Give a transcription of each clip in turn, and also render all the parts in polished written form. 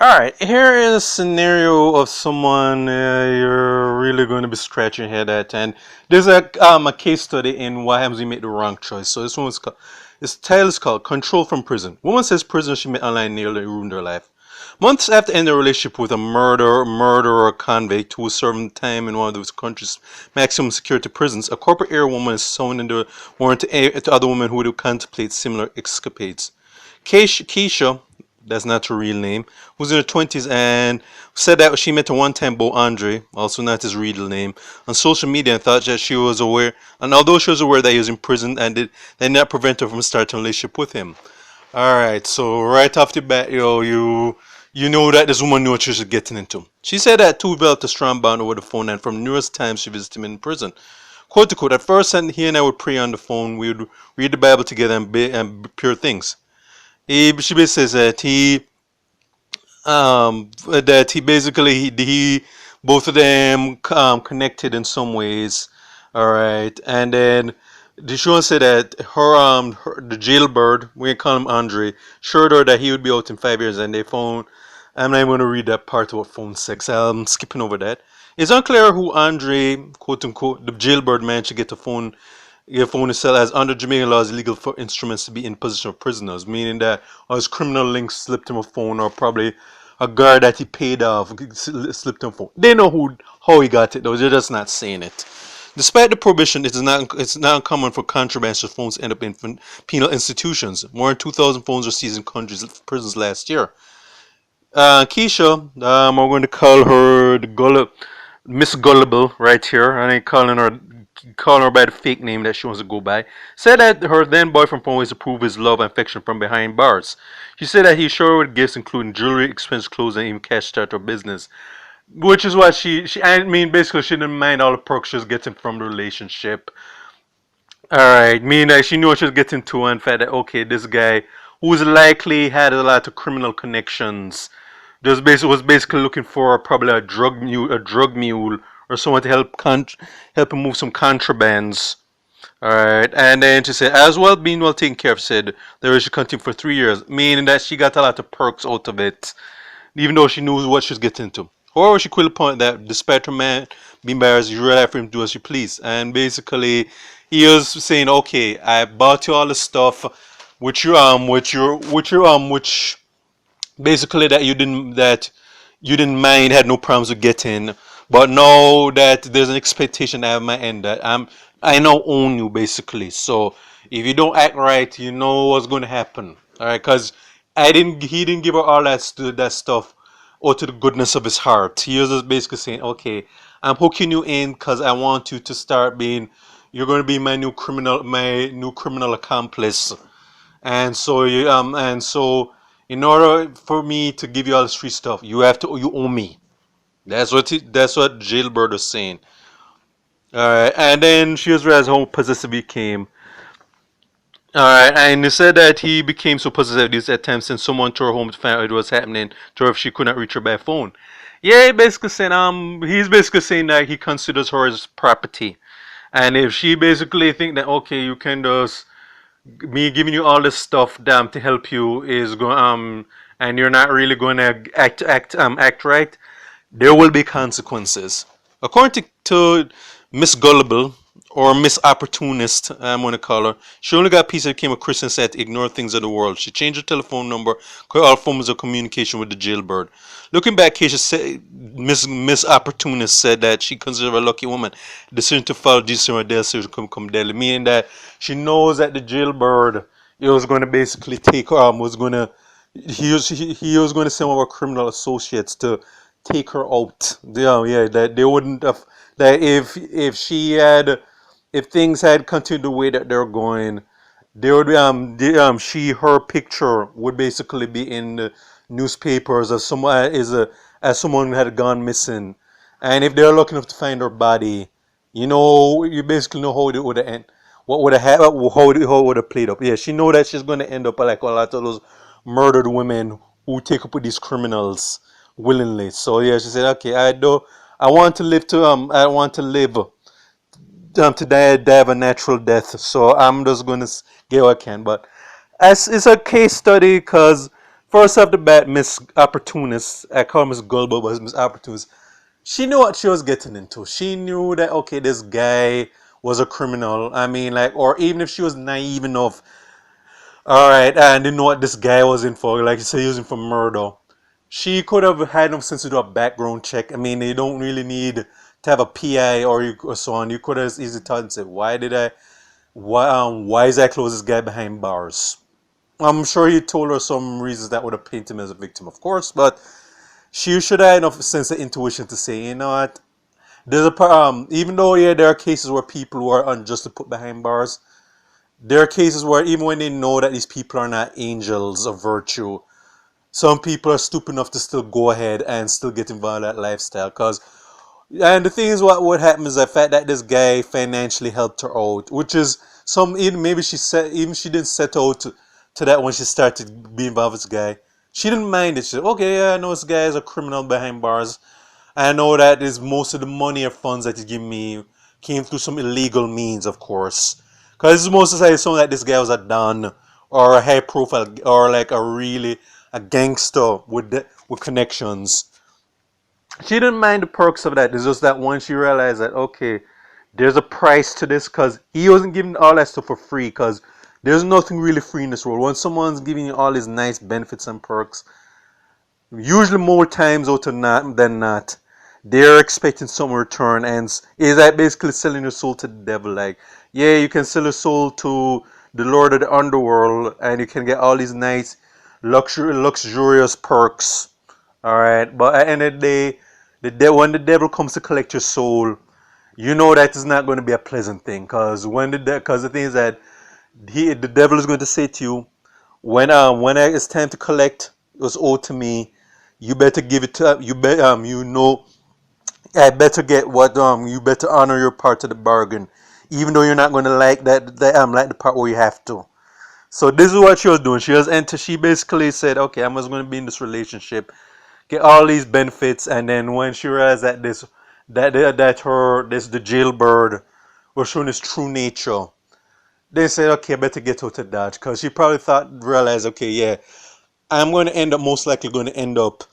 Alright, here is a scenario of someone you're really going to be scratching your head at, and there's a case study in what happens when you make the wrong choice. So this title is called Control from Prison. Woman says prison she met online nearly ruined her life. Months after ending a relationship with a murderer convict who was serving time in one of those country's maximum security prisons, a corporate area woman is summoned into warrant to other women who would contemplate similar escapades. Keisha, that's not her real name, who's in her 20s and said that she met a one-time beau Andre, also not his real name, on social media and thought that she was aware, and although she was aware that he was in prison and did not prevent her from starting a relationship with him. Alright, so right off the bat, you know that this woman knew what she was getting into. She said that two developed a strong bond over the phone, and from numerous times she visited him in prison. Quote to quote, at first he and I would pray on the phone, we would read the Bible together and pure things. She basically says that he basically he both of them connected in some ways. All right, and then the show said that the jailbird, we call him Andre, assured her that he would be out in 5 years, and they phone. I'm not even going to read that part about phone sex. I'm skipping over that. It's unclear who Andre, quote unquote, the jailbird managed to get a phone. Your phone is as under Jamaican law is illegal for instruments to be in possession of prisoners, meaning that his criminal links slipped him a phone, or probably a guard that he paid off slipped him a phone. They know how he got it though. They're just not saying it. Despite the prohibition, it's not uncommon for contraband phones to end up in penal institutions. More than 2,000 phones were seized in countries prisons last year. Keisha, we're going to call her Miss Gullible right here. I ain't calling her by the fake name that she wants to go by. Said that her then boyfriend always to prove his love and affection from behind bars. She said that he showed her with gifts including jewelry, expensive clothes, and even cash to start her business. Which is what I mean, basically, she didn't mind all the perks she was getting from the relationship. Alright, meaning that she knew what she was getting to, and fact that, okay, this guy, who's likely had a lot of criminal connections, was basically looking for probably a drug mule, or someone to help him move some contrabands. All right, and then she said, as well being well taken care of, said there she continued for 3 years, meaning that she got a lot of perks out of it, even though she knew what she was getting into. However, she quickly pointed that despite her man being bars, you really have for him to do as you please, and basically he was saying, okay, I bought you all the stuff, which basically that you didn't mind, had no problems with getting, but now that there's an expectation I have my end that I now own you basically. So if you don't act right, you know what's going to happen. All right, because he didn't give her all that stuff or to the goodness of his heart. He was just basically saying, okay, I'm hooking you in because I want you to start being. You're going to be my new criminal accomplice, and so in order for me to give you all this free stuff, you owe me. That's what Jailbird was saying. Alright, and then she was realized how possessive he became. Alright, and he said that he became so possessive these at times since someone to her home to find out what was happening to her if she could not reach her by phone. Yeah, he's basically saying that he considers her as property. And if she basically think that okay, you can just me giving you all this stuff to help you is going and you're not really going to act right, there will be consequences. According to Miss Gullible, or Miss Opportunist, I'm going to call her, she only got peace that became a Christian set to ignore things of the world. She changed her telephone number, cut all forms of communication with the jailbird. Looking back, Miss Opportunist said that she considered her a lucky woman. The decision to follow Jesus in her death so come deadly, meaning that she knows that the jailbird was going to basically take was going to he was going to send one of our criminal associates to take her out. Yeah, that they wouldn't have that if things had continued the way that they're going, there would be her picture would basically be in the newspapers as someone had gone missing, and if they're looking to find her body, you basically know how it would have end. What would have happened? How it would have played up? Yeah, she know that she's going to end up like a lot of those murdered women who take up with these criminals willingly. So yeah, she said, okay, I want to live to die of a natural death. So I'm just going to get what I can. But as it's a case study because First off the bat, Miss Opportunist, I call Miss Gullible, but Miss Opportunist, she knew what she was getting into. She knew that, okay, this guy was a criminal. I mean, like, or even if she was naive enough, all right, and didn't know what this guy was in for, like you say, he was in for murder. She could have had enough sense to do a background check. I mean, they don't really need to have a PI or so on. You could have easily thought and said, why is I close this guy behind bars? I'm sure he told her some reasons that would have painted him as a victim, of course, but she should have enough sense of intuition to say, you know what, even though, yeah, there are cases where people who are unjustly put behind bars, there are cases where even when they know that these people are not angels of virtue, some people are stupid enough to still go ahead and still get involved in that lifestyle. Cause, and the thing is, what happened is the fact that this guy financially helped her out, which is some, even maybe she said, even she didn't set out to that when she started being involved with this guy. She didn't mind it. She said, okay, yeah, I know this guy is a criminal behind bars. I know that is most of the money or funds that he's giving me came through some illegal means, of course. Because most of the time it's something like this guy was a don or a high profile or like a gangster with connections. She didn't mind the perks of that. It's just that once she realized that, okay, there's a price to this, because he wasn't giving all that stuff for free, because there's nothing really free in this world. When someone's giving you all these nice benefits and perks, usually more times out than not, they're expecting some return, and is that basically selling your soul to the devil. Like, yeah, you can sell your soul to the Lord of the Underworld, and you can get all these nice, luxurious perks. All right, but at the end of the day, when the devil comes to collect your soul, you know that is not going to be a pleasant thing. Because because the thing is that the devil is going to say to you, when it's time to collect what's owed to me, you better give it to you know, I better get what you better honor your part of the bargain, even though you're not going to like like the part where you have to. So this is what she was doing. She basically said, okay, I'm just going to be in this relationship, get all these benefits, and then when she realized that the jailbird was showing his true nature, they said, okay, I better get out of Dodge, because she probably realized, okay, yeah, I'm going to most likely going to end up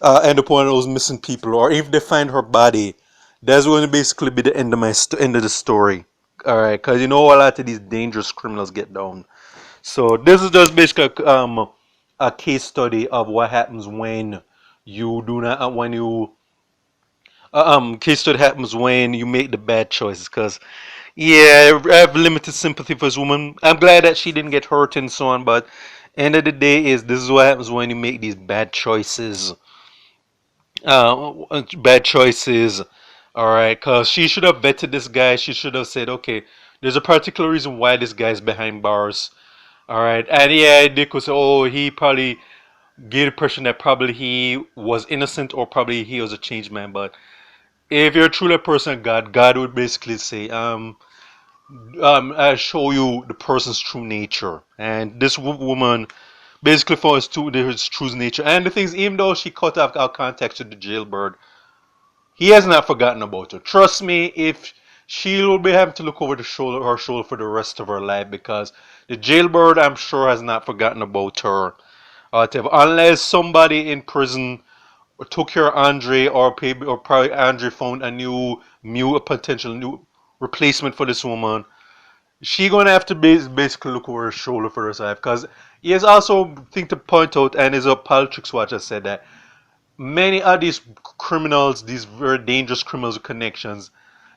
one of those missing people, or if they find her body, that's going to basically be the end of end of the story. All right, because you know a lot of these dangerous criminals get down. So this is just basically a case study of what happens when you do not when you case study happens when you make the bad choices. Because yeah, I have limited sympathy for this woman. I'm glad that she didn't get hurt and so on, but end of the day is this is what happens when you make these bad choices. Bad choices. All right, because she should have vetted this guy. She should have said, okay, there's a particular reason why this guy's behind bars. All right, and yeah, Dick was, oh, he probably gave the impression that probably he was innocent or probably he was a changed man. But if you're truly a person of God, God would basically say, I show you the person's true nature. And this woman basically for his true nature. And the things, even though she cut off our contact with the jailbird, he has not forgotten about her. Trust me, if she will be having to look over her shoulder for the rest of her life, because the jailbird, I'm sure, has not forgotten about her. Unless somebody in prison took care of Andre, or probably Andre found a new potential new replacement for this woman. She gonna have to basically look over her shoulder for herself, because he has also thing to point out, and is a politics watcher said that many of these criminals, these very dangerous criminals with connections,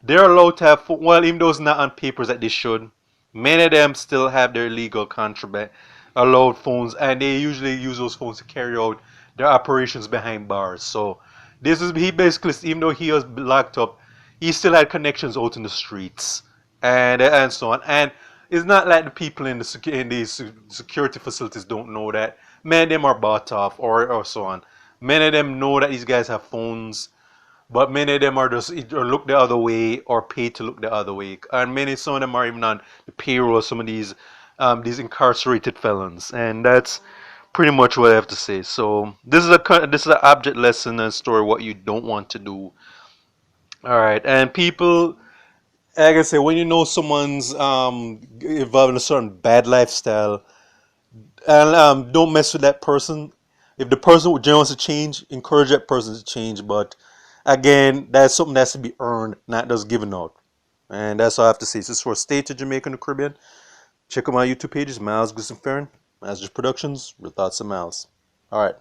they're allowed to have, well, even though it's not on papers that they should, many of them still have their legal contraband, allowed phones, and they usually use those phones to carry out their operations behind bars. So this is, he basically, even though he was locked up, he still had connections out in the streets, and so on. And it's not like the people in these security facilities don't know that. Many of them are bought off, or so on. Many of them know that these guys have phones, but many of them are just either look the other way or paid to look the other way. And some of them are even on the payroll of some of these incarcerated felons. And that's pretty much what I have to say. So this is an object lesson and story what you don't want to do. All right, and people, like I say, when you know someone's involved in a certain bad lifestyle, and don't mess with that person. If the person generally wants to change, encourage that person to change. But again, that's something that's to be earned, not just given out. And that's all I have to say. This is for State of Jamaica and the Caribbean. Check out my YouTube pages, Miles Gleason Farron, Masters Productions, Your Thoughts of Miles. All right.